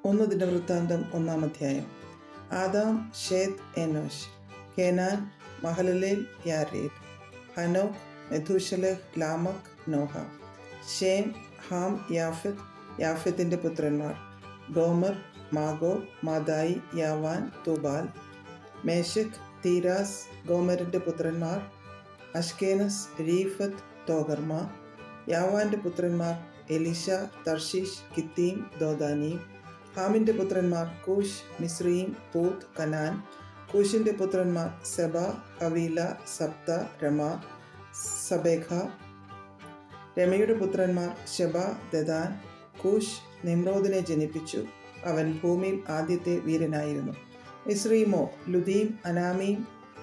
1 ദിനവൃത്താന്തം 1-ാം അധ്യായം. Adam, Seth, Enosh. Kenan, Mahalalel, Jared. Enoch, Methuselah, Lamech, Noah. Shem, Ham, Japheth. യാഫെത്തിൻ്റെ പുത്രന്മാർ Gomer, Magog, Madai, Javan, Tubal. Meshech, Tiras. ഗോമറിൻ്റെ പുത്രന്മാർ അഷ്കേനസ്, രീഫത്ത്, തോഗർമ. യാവാൻ്റെ പുത്രന്മാർ എലീശ, തർഷീഷ്, കിത്തീം, ദോദാനീം. ഹാമിൻ്റെ പുത്രന്മാർ കൂഷ്, മിസ്രയീം, പൂത്ത്, കനാൻ. കൂഷിൻ്റെ പുത്രന്മാർ സെബ, ഹവീല, സപ്ത, രമ, സബേഖ. രമയുടെ പുത്രന്മാർ ശെബ, ദദാൻ. കൂഷ് നിമ്രോദിനെ ജനിപ്പിച്ചു. അവൻ ഭൂമിയിൽ ആദ്യത്തെ വീരനായിരുന്നു. മിസ്രയീമോ ലുദീം, അനാമീം,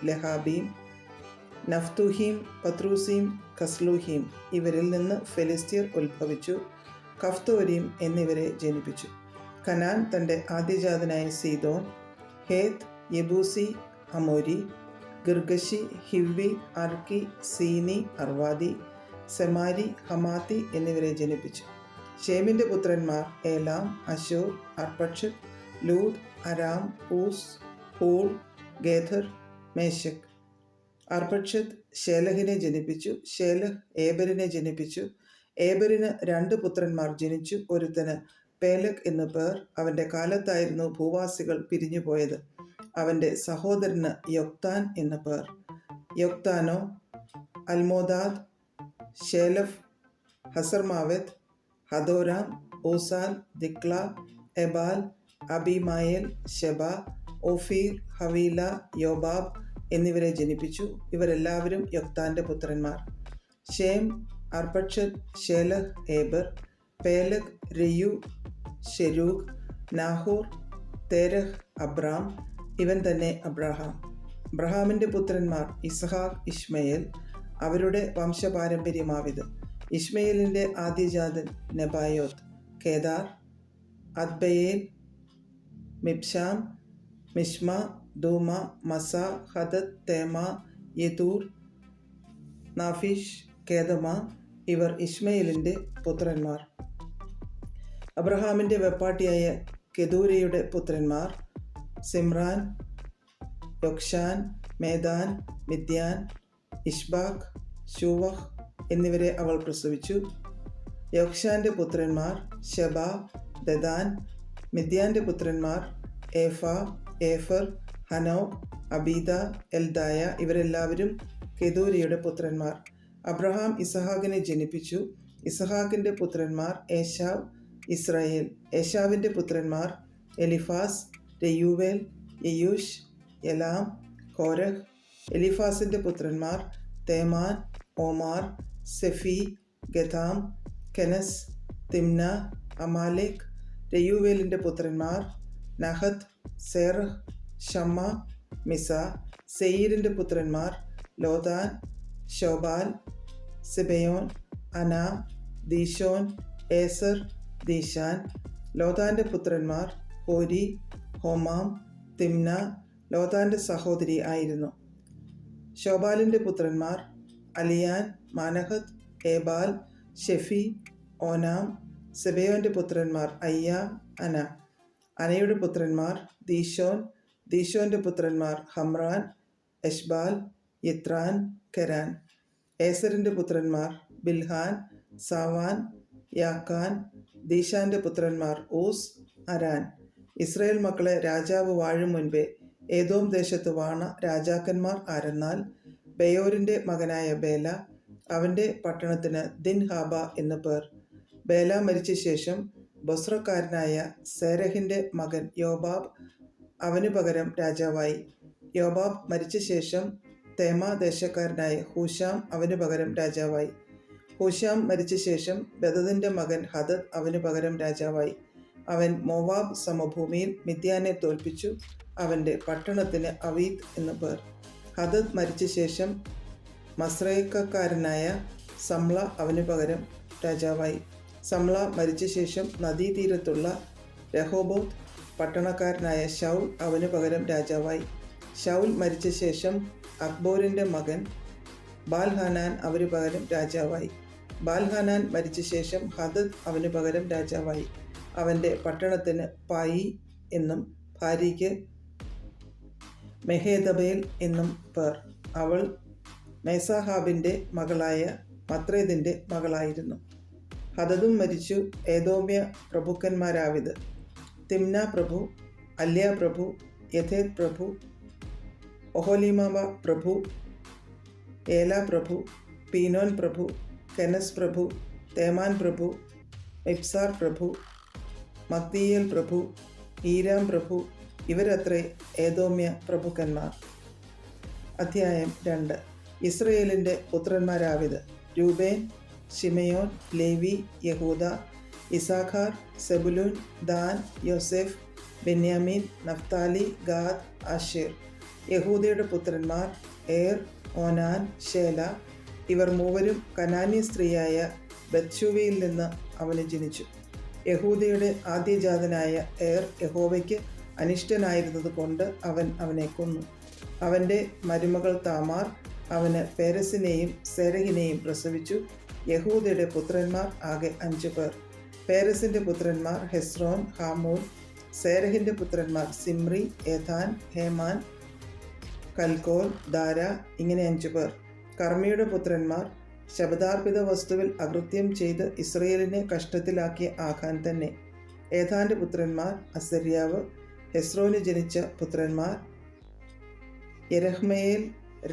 ലഹാബീം, നഫ്തൂഹീം, പത്രൂസീം, കസ്ലൂഹീം. ഇവരിൽ നിന്ന് ഫെലിസ്ത്യർ ഉത്ഭവിച്ചു. കഫ്തോരീം എന്നിവരെ ജനിപ്പിച്ചു. കനാൻ തൻ്റെ ആദ്യജാതനായ സീദോൻ, ഹേത്ത്, യെബൂസി, അമോരി, ഗിർഗശി, ഹിവ്വി, അർക്കി, സീനി, അർവാദി, സെമാരി, ഹമാത്തി എന്നിവരെ ജനിപ്പിച്ചു. ഷേമിൻ്റെ പുത്രന്മാർ ഏലാം, അശൂർ, അർപ്പക്ഷത്, Lud, Aram, Uz, whole, ഗേഥർ, Meshach. അർപ്പക്ഷത് ശേലഹിനെ ജനിപ്പിച്ചു. ശേലഹ് ഏബരിനെ ജനിപ്പിച്ചു. ഏബരിന് 2 പുത്രന്മാർ ജനിച്ചു. ഒരുത്തന് പേലഗ് എന്നു പേർ. അവൻ്റെ കാലത്തായിരുന്നു ഭൂവാസികൾ പിരിഞ്ഞുപോയത്. അവൻ്റെ സഹോദരന് യൊക്താൻ എന്നു പേർ. യൊക്താനോ അൽമോദാദ്, ഷേലഫ്, ഹസർമാവെത്ത്, ഹദോരാം, ഊസാൽ, ദിക്ല, എബാൽ, അബിമായേൽ, ശെബ, ഓഫീർ, ഹവീല, യോബാബ് എന്നിവരെ ജനിപ്പിച്ചു. ഇവരെല്ലാവരും യൊക്താൻ്റെ പുത്രന്മാർ. Shem, Arphaxad, Shelah, Eber, Peleg, Reu, Serug, Nahor, Terah, Abram. ഇവൻ തന്നെ അബ്രഹാം. അബ്രഹാമിൻ്റെ പുത്രന്മാർ ഇസ്ഹാക്ക്, ഇഷ്മയേൽ. അവരുടെ വംശപാരമ്പര്യമാവിത്. ഇഷ്മയേലിൻ്റെ ആദ്യജാതൻ Nebaioth, Kedar, അദ്ബയേൽ, Mibsam, Mishma, ദൂമ, മസ, ഹദത്, തേമ, യെതൂർ, Naphish, കേദമ. ഇവർ ഇഷ്മയേലിൻ്റെ പുത്രന്മാർ. അബ്രഹാമിൻ്റെ വെപ്പാട്ടിയായ കെതൂരയുടെ പുത്രന്മാർ സിമ്രാൻ, യൊക്ഷാൻ, മേദാൻ, മിദ്യാൻ, ഇഷ്ബാക്ക്, ശൂവഹ് എന്നിവരെ അവൾ പ്രസവിച്ചു. യൊക്ഷാൻ്റെ പുത്രന്മാർ ശെബ, ദദാൻ. മിദ്യാൻ്റെ പുത്രന്മാർ ഏഫ, ഏഫർ, ഹനോക്, അബീദ, എൽദായ. ഇവരെല്ലാവരും കെതൂരയുടെ പുത്രന്മാർ. അബ്രഹാം ഇസഹാക്കിനെ ജനിപ്പിച്ചു. ഇസഹാക്കിൻ്റെ പുത്രന്മാർ ഏശാവ്, ഇസ്രായേൽ. ഏശാവിൻ്റെ പുത്രന്മാർ എലിഫാസ്, രയൂവേൽ, യെയൂഷ്, യലാം, കോരഹ്. എലിഫാസിൻ്റെ പുത്രന്മാർ തേമാൻ, ഓമാർ, സെഫി, ഗഥാം, കെനസ്, തിമ്ന, അമാലേക്. രയൂവേലിൻ്റെ പുത്രന്മാർ നഹത്ത്, സേറഹ്, ഷമ്മ, മിസ. സെയീരിൻ്റെ പുത്രന്മാർ ലോതാൻ, ശോബാൽ, സിബയോൻ, അന, ദീശോൻ, ഏസർ, ദീശാൻ. ലോതാൻ്റെ പുത്രന്മാർ ഹോരി, ഹോമാം, തിമ്ന. ലോതാൻ്റെ സഹോദരി ആയിരുന്നു. ശോബാലിൻ്റെ പുത്രന്മാർ അലിയാൻ, മാനഹത്ത്, ഏബാൽ, ഷെഫി, ഓനാം. സെബയോൻ്റെ പുത്രന്മാർ അയ്യ, അന. അനയുടെ പുത്രന്മാർ ദീശോൻ. ദീശോൻ്റെ പുത്രന്മാർ ഹമ്രാൻ, എഷ്ബാൽ, യിത്രാൻ, കെരാൻ. ഏസറിൻ്റെ പുത്രന്മാർ ബിൽഹാൻ, സാവാൻ, യാക്കാൻ. ദീശാൻ്റെ പുത്രന്മാർ ഊസ്, അരാൻ. ഇസ്രായേൽ മക്കളെ രാജാവ് വാഴും മുൻപേ ഏദോം ദേശത്ത് വാണ രാജാക്കന്മാർ ആരെന്നാൽ ബെയോരിൻ്റെ മകനായ ബേല. അവൻ്റെ പട്ടണത്തിന് ദിൻഹാബ എന്നു പേർ. ബേല മരിച്ച ശേഷം ബൊസ്രക്കാരനായ സേരഹിൻ്റെ മകൻ യോബാബ് അവന് പകരം രാജാവായി. യോബാബ് മരിച്ച ശേഷം തേമാ ദേശക്കാരനായ ഹൂശാം അവന് പകരം രാജാവായി. ഹൂശാം മരിച്ച ശേഷം ബദദിൻ്റെ മകൻ ഹദദ് അവന് പകരം രാജാവായി. അവൻ മോവാബ് സമഭൂമിയിൽ മിദ്യാനെ തോൽപ്പിച്ചു. അവൻ്റെ പട്ടണത്തിന് അവീത്ത് എന്നു പേർ. ഹദദ് മരിച്ച ശേഷം മസ്രേക്കക്കാരനായ സംള അവന് പകരം രാജാവായി. സംള മരിച്ച ശേഷം നദീതീരത്തുള്ള രഹോബോത്ത് പട്ടണക്കാരനായ ശൗൽ അവന് പകരം രാജാവായി. ശൗൽ മരിച്ച ശേഷം അക്ബോരിൻ്റെ മകൻ ബാൽഹാനാൻ അവന് പകരം രാജാവായി. ബാൽഹാനാൻ മരിച്ച ശേഷം ഹദദ് അവന് പകരം രാജാവായി. അവൻ്റെ പട്ടണത്തിന് പായി എന്നും ഭാര്യയ്ക്ക് മെഹേദബേൽ എന്നും പേർ. അവൾ മേസാഹാബിൻ്റെ മകളായ മത്രേദിൻ്റെ മകളായിരുന്നു. ഹദദും മരിച്ചു. ഏദോമ്യ പ്രഭുക്കന്മാരാവിത്: തിമ്ന പ്രഭു, അല്യ പ്രഭു, യഥേത് പ്രഭു, ഒഹോലിമാവ പ്രഭു, ഏല പ്രഭു, പീനോൻ പ്രഭു, കെനസ് പ്രഭു, തേമാൻ പ്രഭു, മിപ്സാർ പ്രഭു, മഗ്ദിയേൽ പ്രഭു, ഈരാം പ്രഭു. ഇവരത്രേ ഏദോമ്യ പ്രഭുക്കന്മാർ. അധ്യായം 2. ഇസ്രയേലിൻ്റെ പുത്രന്മാരാവിത്: രൂബേൻ, ശിമയോൻ, ലേവി, യഹൂദ, ഇസാഖാർ, സെബുലൂൻ, ദാൻ, യോസെഫ്, ബെന്യാമീൻ, നഫ്താലി, ഗാദ്, ആശേർ. യഹൂദയുടെ പുത്രന്മാർ ഏർ, ഓനാൻ, ശേല. ഇവർ മൂവരും കനാന്യ സ്ത്രീയായ ബത്ശൂവയിൽ നിന്ന് അവന് ജനിച്ചു. യഹൂദയുടെ ആദ്യജാതനായ ഏർ യഹോവയ്ക്ക് അനിഷ്ടനായിരുന്നത് കൊണ്ട് അവൻ അവനെ കൊന്നു. അവൻ്റെ മരുമകൾ താമാർ അവന് പേരസിനെയും സേരഹിനെയും പ്രസവിച്ചു. യഹൂദയുടെ പുത്രന്മാർ ആകെ 5 പേർ. പേരസിൻ്റെ പുത്രന്മാർ ഹെസ്രോൻ, ഹാമൂൽ. സേരഹിൻ്റെ പുത്രന്മാർ Zimri, Ethan, Heman, Calcol, Dara. ഇങ്ങനെ 5 പേർ. കർമ്മിയുടെ പുത്രന്മാർ ശബദാർപ്പിത വസ്തുവിൽ അകൃത്യം ചെയ്ത് ഇസ്രയേലിനെ കഷ്ടത്തിലാക്കിയ ആഖാൻ തന്നെ. ഏഥാൻ്റെ പുത്രന്മാർ അസര്യാവ്. ഹെസ്രോന് ജനിച്ച പുത്രന്മാർ യെരഹ്മയേൽ,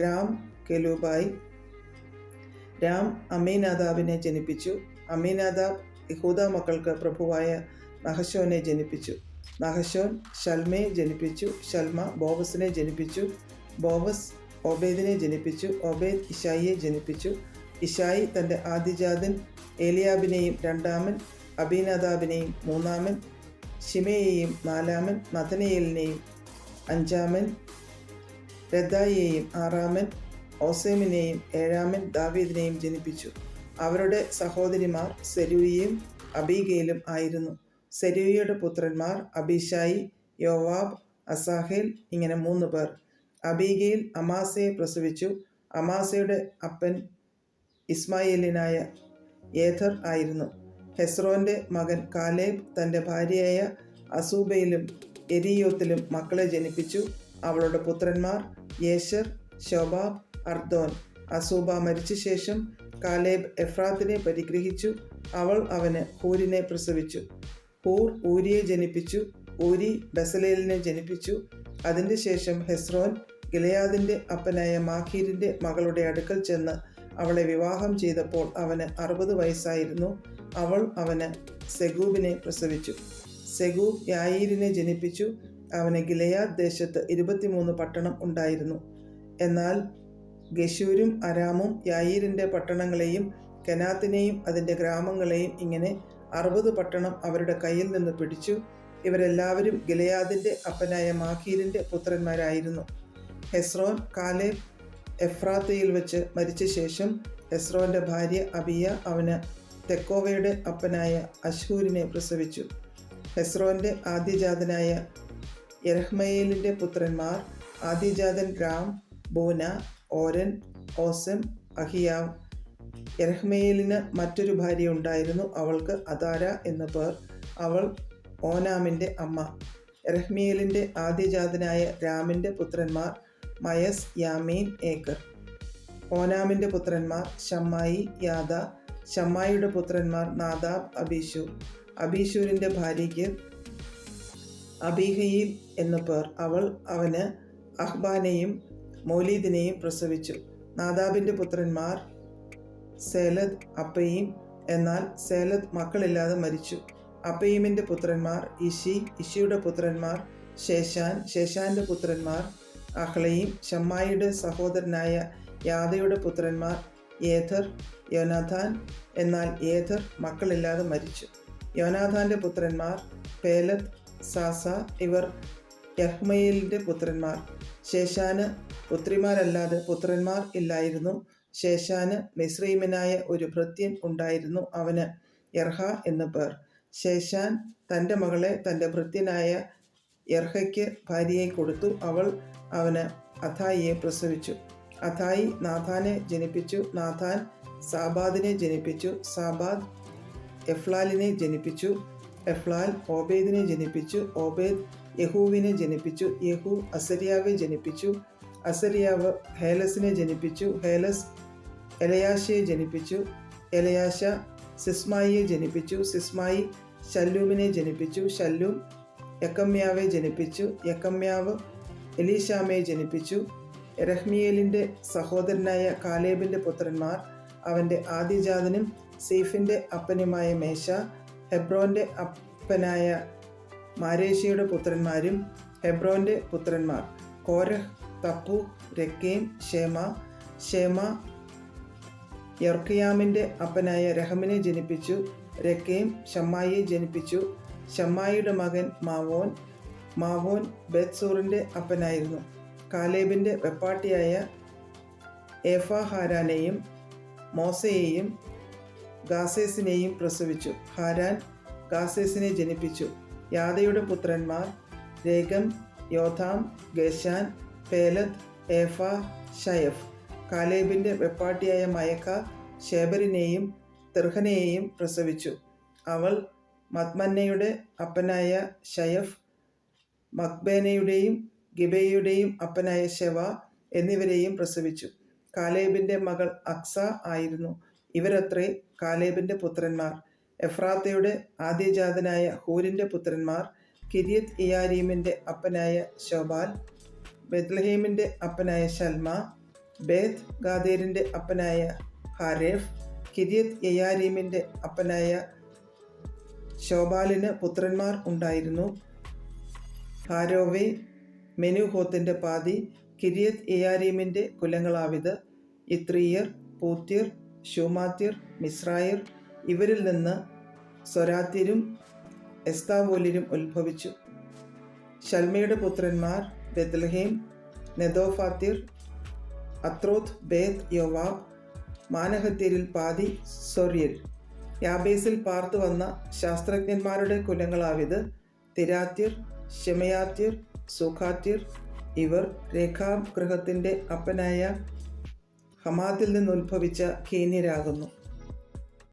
രാം, കെലൂബായി. രാം അമ്മീനാദാബിനെ ജനിപ്പിച്ചു. അമ്മീനാദാബ് യഹൂദ മക്കൾക്ക് പ്രഭുവായ നഹശോനെ ജനിപ്പിച്ചു. നഹശോൻ ഷൽമയെ ജനിപ്പിച്ചു. ഷൽമ ബോവസിനെ ജനിപ്പിച്ചു. ബോവസ് ഓബേദിനെ ജനിപ്പിച്ചു. ഓബേദ് ഇഷായിയെ ജനിപ്പിച്ചു. ഇഷായി തൻ്റെ ആദ്യജാതൻ ഏലിയാബിനെയും രണ്ടാമൻ, അബീനാദാബിനെയും മൂന്നാമൻ, ശിമയെയും നാലാമൻ, നഥനയേലിനെയും അഞ്ചാമൻ, രദായിയെയും ആറാമൻ, ഓസേമിനെയും ഏഴാമൻ, ദാവീദിനെയും ജനിപ്പിച്ചു. അവരുടെ സഹോദരിമാർ സെരൂയയും അബീഗയിലും ആയിരുന്നു. സെരൂയയുടെ പുത്രന്മാർ അബീശായി, യോവാബ്, അസാഹേൽ. ഇങ്ങനെ 3 പേർ. അബീഗയിൽ അമാസയെ പ്രസവിച്ചു. അമാസയുടെ അപ്പൻ ഇസ്മായേലിനായ യേഥർ ആയിരുന്നു. ഹെസ്രോന്റെ മകൻ കാലേബ് തൻ്റെ ഭാര്യയായ അസൂബയിലും എരിയോത്തിലും മക്കളെ ജനിപ്പിച്ചു. അവളുടെ പുത്രന്മാർ യേശർ, ശോബാബ്, അർദോൻ. അസൂബ മരിച്ച ശേഷം കാലേബ് എഫ്രാത്തിനെ പരിഗ്രഹിച്ചു. അവൾ അവന് ഹൂരിനെ പ്രസവിച്ചു. ഹൂർ ഊരിയെ ജനിപ്പിച്ചു. ഊരി ബസലേലിനെ ജനിപ്പിച്ചു. അതിൻ്റെ ശേഷം ഹെസ്രോൻ ഗിലെയാദിൻ്റെ അപ്പനായ മാഖീരിൻ്റെ മകളുടെ അടുക്കൽ ചെന്ന് അവളെ വിവാഹം ചെയ്തപ്പോൾ അവന് 60 വയസ്സായിരുന്നു. അവൾ അവന് സെഗൂബിനെ പ്രസവിച്ചു. സെഗൂബ് യായീരിനെ ജനിപ്പിച്ചു. അവന് ഗിലെയാദ് ദേശത്ത് 23 പട്ടണം ഉണ്ടായിരുന്നു. എന്നാൽ ഗശൂരും അരാമും യായീരിൻ്റെ പട്ടണങ്ങളെയും കെനാത്തിനെയും അതിൻ്റെ ഗ്രാമങ്ങളെയും ഇങ്ങനെ 60 പട്ടണം അവരുടെ കയ്യിൽ നിന്ന് പിടിച്ചു. ഇവരെല്ലാവരും ഗിലെയാദിൻ്റെ അപ്പനായ മാഖീരിൻ്റെ പുത്രന്മാരായിരുന്നു. ഹെസ്രോൻ കാലേബ് എഫ്രാത്തയിൽ വെച്ച് മരിച്ച ശേഷം ഹെസ്രോൻ്റെ ഭാര്യ അബിയ അവന് തെക്കോവയുടെ അപ്പനായ അശ്ഹൂരിനെ പ്രസവിച്ചു. ഹെസ്രോൻ്റെ ആദ്യജാതനായ യെരഹ്മയേലിൻ്റെ പുത്രന്മാർ ആദ്യജാതൻ രാം, ബൂന, ഓരൻ, ഓസം, അഹിയാവ്. യെരഹ്മയേലിന് മറ്റൊരു ഭാര്യ ഉണ്ടായിരുന്നു. അവൾക്ക് അദാര എന്നു പേർ. അവൾ ഓനാമിൻ്റെ അമ്മ. യെരഹ്മയേലിൻ്റെ ആദ്യജാതനായ രാമിൻ്റെ പുത്രന്മാർ മയസ്, യാമീൻ, ഏക്കർ. ഓനാമിൻ്റെ പുത്രന്മാർ ഷമ്മായി, യാദ. ഷമ്മായിയുടെ പുത്രന്മാർ നാദാബ്, അബീശൂർ. അബീശൂരിൻ്റെ ഭാര്യയ്ക്ക് അബീഹയിൽ എന്നു പേർ. അവൾ അവന് അഹ്ബാനെയും മോലീദിനെയും പ്രസവിച്ചു. നാദാബിൻ്റെ പുത്രന്മാർ സേലദ്, അപ്പയീം. എന്നാൽ സേലദ് മക്കളില്ലാതെ മരിച്ചു. അപ്പയീമിൻ്റെ പുത്രന്മാർ ഇഷി. ഇഷിയുടെ പുത്രന്മാർ ശേഷാൻ. ശേഷാൻ്റെ പുത്രന്മാർ അഹ്ലയീം. ഷമ്മായിയുടെ സഹോദരനായ യാദയുടെ പുത്രന്മാർ യേഥർ, യോനാഥാൻ. എന്നാൽ യേഥർ മക്കളില്ലാതെ മരിച്ചു. യോനാഥാൻ്റെ പുത്രന്മാർ പേലത്ത്, സാസ. ഇവർ യഹ്മയേലിൻ്റെ പുത്രന്മാർ. ശേഷാന് പുത്രിമാരല്ലാതെ പുത്രന്മാർ ഇല്ലായിരുന്നു. ശേഷാന് മിസ്രയീമ്യനായ ഒരു ഭൃത്യൻ ഉണ്ടായിരുന്നു. അവന് യർഹ എന്നു പേർ. ശേഷാൻ തൻ്റെ മകളെ തൻ്റെ ഭൃത്യനായ യർഹയ്ക്ക് ഭാര്യയായി കൊടുത്തു. അവൾ അവന് അഥായിയെ പ്രസവിച്ചു. അഥായി നാഥാനെ ജനിപ്പിച്ചു. നാഥാൻ സാബാദിനെ ജനിപ്പിച്ചു. സാബാദ് എഫ്ലാലിനെ ജനിപ്പിച്ചു. എഫ്ലാൽ ഓബേദിനെ ജനിപ്പിച്ചു. ഓബേദ് യഹൂവിനെ ജനിപ്പിച്ചു. യഹൂ അസര്യാവെ ജനിപ്പിച്ചു. അസര്യാവ് ഹേലസിനെ ജനിപ്പിച്ചു. ഹേലസ് എലയാശയെ ജനിപ്പിച്ചു. എലയാശ സിസ്മായിയെ ജനിപ്പിച്ചു. സിസ്മായി ശല്ലൂമിനെ ജനിപ്പിച്ചു. ശല്ലൂം യക്കമ്യാവെ ജനിപ്പിച്ചു. യക്കമ്യാവ് എലീശാമയെ ജനിപ്പിച്ചു. യെരഹ്മിയേലിൻ്റെ സഹോദരനായ കാലേബിൻ്റെ പുത്രന്മാർ. അവൻ്റെ ആദ്യജാതനും സീഫിൻ്റെ അപ്പനുമായ മേശ. ഹെബ്രോൻ്റെ അപ്പനായ മാരേശയുടെ പുത്രന്മാരും. ഹെബ്രോൻ്റെ പുത്രന്മാർ കോരഹ്, തപ്പു, രക്കേം, ഷേമ യൊർക്കയാമിൻ്റെ അപ്പനായ രഹമിനെ ജനിപ്പിച്ചു. രക്കേം ഷമ്മായിയെ ജനിപ്പിച്ചു. ഷമ്മായിയുടെ മകൻ മാവോൻ ബേത്സൂറിൻ്റെ അപ്പനായിരുന്നു. കാലേബിൻ്റെ വെപ്പാട്ടിയായ ഏഫാഹാരാനെയും മോസയെയും ഗാസേസിനെയും പ്രസവിച്ചു. ഹാരാൻ ഗാസേസിനെ ജനിപ്പിച്ചു. യാദയുടെ പുത്രന്മാർ രേഗം, യോഥാം, ഗേശാൻ, പേലത്ത്, ഏഫ, ഷയഫ്. കാലേബിൻ്റെ വെപ്പാട്ടിയായ മയക്ക ശേബരിനെയും തിർഹനെയും പ്രസവിച്ചു. അവൾ മദ്മന്നയുടെ അപ്പനായ ഷയഫ്, മക്ബേനയുടെയും ഗിബയുടെയും അപ്പനായ ശെവ എന്നിവരെയും പ്രസവിച്ചു. കാലേബിൻ്റെ മകൾ അക്സ ആയിരുന്നു. ഇവരത്രേ കാലേബിൻ്റെ പുത്രന്മാർ. എഫ്രാത്തയുടെ ആദ്യജാതനായ ഹൂരിൻ്റെ പുത്രന്മാർ കിര്യത്ത് ഇയാരീമിൻ്റെ അപ്പനായ ശോബാൽ, ബെത്ലഹേമിൻ്റെ അപ്പനായ ശൽമ, ബേത്ത് ഗാദേരിൻ്റെ അപ്പനായ ഹാരേഫ്. കിര്യത്ത് യയാരീമിൻ്റെ അപ്പനായ ശോബാലിന് പുത്രന്മാർ ഉണ്ടായിരുന്നു. ഹാരോവെ, മെനുഹോത്തിൻ്റെ പാതി. കിര്യത്ത് യയാരീമിൻ്റെ കുലങ്ങളാവിത്: ഇത്രീയർ, പൂത്യർ, ശൂമാത്യർ, മിസ്രായർ. ഇവരിൽ നിന്ന് സ്വരാത്യരും എസ്താവോലിരും ഉത്ഭവിച്ചു. ശൽമയുടെ പുത്രന്മാർ ബെത്ലഹേം, നെതോഫാത്യർ, അത്രോത്ത്, ബേത്ത് യോവാബ്. മാനഹത്യരിൽ പാതി സൊര്യർ. യാബേസിൽ പാർത്തു വന്ന ശാസ്ത്രജ്ഞന്മാരുടെ കുലങ്ങളാവിത്: തിരാത്യർ, ശെമയാത്യർ, സൂഖാത്യർ. ഇവർ രേഖാം ഗൃഹത്തിൻ്റെ അപ്പനായ ഹമാത്തിൽ നിന്ന് ഉത്ഭവിച്ച കേന്യരാകുന്നു.